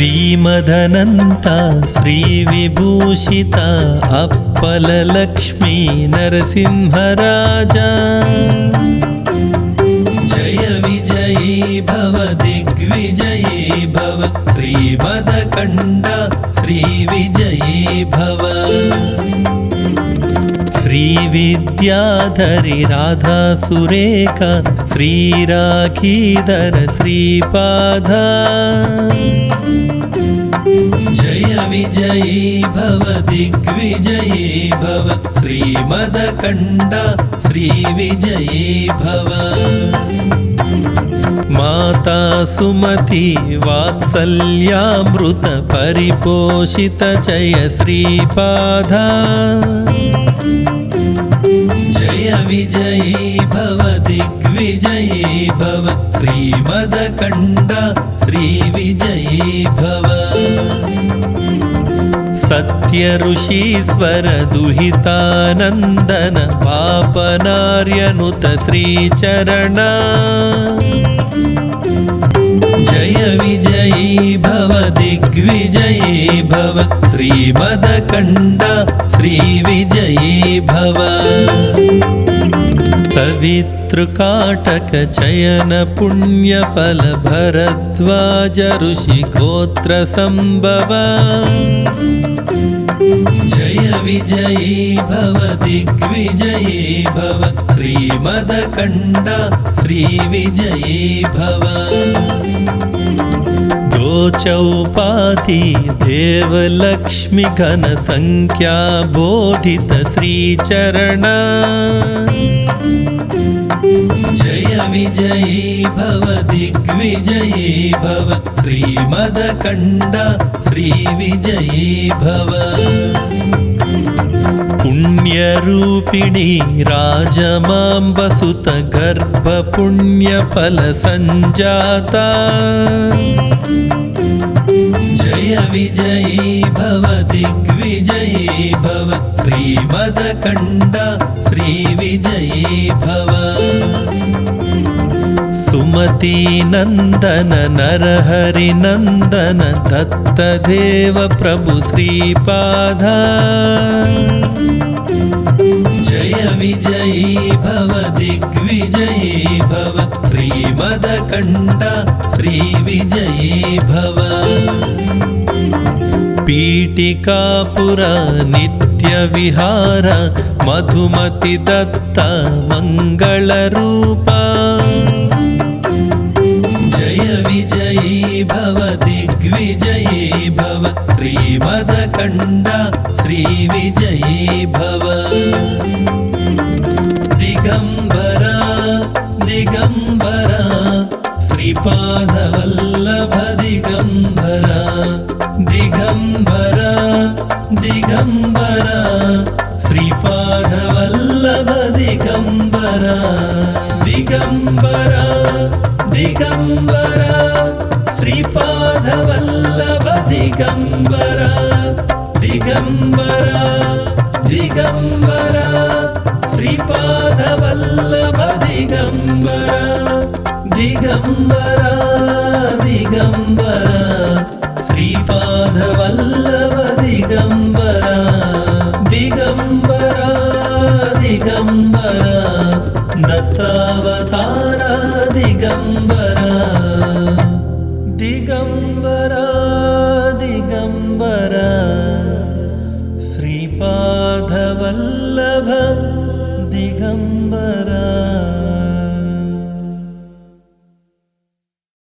ಶ್ರೀಮದನಂತ ಶ್ರೀ ವಿಭೂಷಿತ ಅಪ್ಪಲ ಲಕ್ಷ್ಮೀ ನರಸಿಂಹರಾಜ ಜಯ ವಿಜಯೀ ಭವ ದಿಗ್ವಿಜಯೀ ಭವ ಶ್ರೀಮದಕಂಡ ಶ್ರೀ ವಿಜಯೀ ಭವ ಶ್ರೀ ವಿದ್ಯಾಧರಿ ರಾಧಾ ಸುರೇಖ ಶ್ರೀರಾಖೀಧರ ಶ್ರೀಪಾದ ಜಯ ವಿಜಯೀ ಭವ ದಿಗ್ವಿಜಯೀ ಭವ ಶ್ರೀಮದಕಂಡ ಶ್ರೀ ವಿಜಯೀ ಭವ ಮಾತಾ ಸುಮತಿ ವಾತ್ಸಲ್ಯಾಮೃತ ಪರಿಪೋಷಿತ ಜಯ ಶ್ರೀಪಾದ ಜಯ ವಿಜಯೀ ಭವ ದಿಗ್ವಿಜಯೀ ಭವ ಶ್ರೀಮದಕಂಡ ಶ್ರೀ ವಿಜಯೀ ಭವ ಸತ್ಯ ಋಷೀಶ್ವರ ದುಹಿತಾನಂದನ ಪಾಪನಾರ್ಯನುತ ಶ್ರೀಚರಣ ಜಯ ವಿಜಯೀ ಭವ ದಿಗ್ವಿಜಯೀ ಭವ ಶ್ರೀಮದಕಂಡ ಶ್ರೀ ವಿಜಯೀ ಭವ ಸವಿತೃಕಾಟಕ ಚಯನ ಪುಣ್ಯ ಫಲ ಭರದ್ವಾಜ ಋಷಿ ಗೋತ್ರ ಸಂಭವ ಜಯ ವಿಜಯೀ ಭವ ದಿಗ್ವಿಜಯೀ ಭವ ಶ್ರೀಮದಕಂಡ ಶ್ರೀ ವಿಜಯೀ ಭವ ಚೌಪಾತಿ ದೇವಲಕ್ಷ್ಮಿ ಘನ ಸಂಖ್ಯಾ ಬೋಧಿತ ಶ್ರೀಚರಣ ಜಯ ವಿಜಯೀ ಭವ ದಿಗ್ವಿಜಯೀ ಭವ ಶ್ರೀಮದಕಂಡ ಶ್ರೀ ವಿಜಯೀ ಭವ ಪುಣ್ಯರೂಪಿಣಿ ರಾಜಮಾಂಬಸುತ ಗರ್ಭ ಪುಣ್ಯ ಫಲ ಸಂಜಾತ ಜಯ ವಿಜಯೀ ಭವ ದಿಗ್ವಿಜಯೀ ಭವ ಶ್ರೀಮದಕಂಡ ಶ್ರೀ ವಿಜಯೀ ಭವ ಸುಮತಿ ನಂದನ ನರಹರಿ ನಂದನ ದತ್ತದೇವ ಪ್ರಭು ಶ್ರೀಪಾದ ಜಯ ವಿಜಯೀ ಭವ ದಿಗ್ವಿಜಯೀ ಭವ ಶ್ರೀಮದಕಂಡ ಶ್ರೀ ವಿಜಯೀ ಭವ ಪೀಠಿಕಾಪುರ ನಿತ್ಯ ವಿಹಾರ ಮಧುಮತಿ ದತ್ತ ಮಂಗಳ ರೂಪ ಜಯ ವಿಜಯೀ ಭವ ದಿಗ್ವಿಜಯೀ ಭವ ಶ್ರೀಮದಕಂಡ ಶ್ರೀ ವಿಜಯೀ ಭವ ದಿಗಂಬರ ದಿಗಂಬರ ಶ್ರೀಪಾದ ವಲ್ಲಭ ದಿಗಂಬರ ದಿಗಂಬರ ದಿಗಂಬರ ಶ್ರೀಪಾದ ವಲ್ಲಭ ದಿಗಂಬರ ದಿಗಂಬರ ದಿಗಂಬರ ಶ್ರೀಪಾದ ವಲ್ಲಭ ದಿಗಂಬರ ದಿಗಂಬರ ದಿಗಂಬರ ಶ್ರೀಪಾದ ವಲ್ಲಭ ದಿಗಂಬರ ದಿಗಂಬರ ದಿಗಂಬರ ಶ್ರೀಪಾದ ವಲ್ಲಭ ದಿಗಂಬರ ದಿಗಂಬರ ದಿಗಂಬರ ದತ್ತಾವತಾರ ದಿಗಂಬರ ದಿಗಂಬರ ದಿಗಂಬರ ಶ್ರೀಪಾದ ವಲ್ಲಭ ದಿಗಂಬರ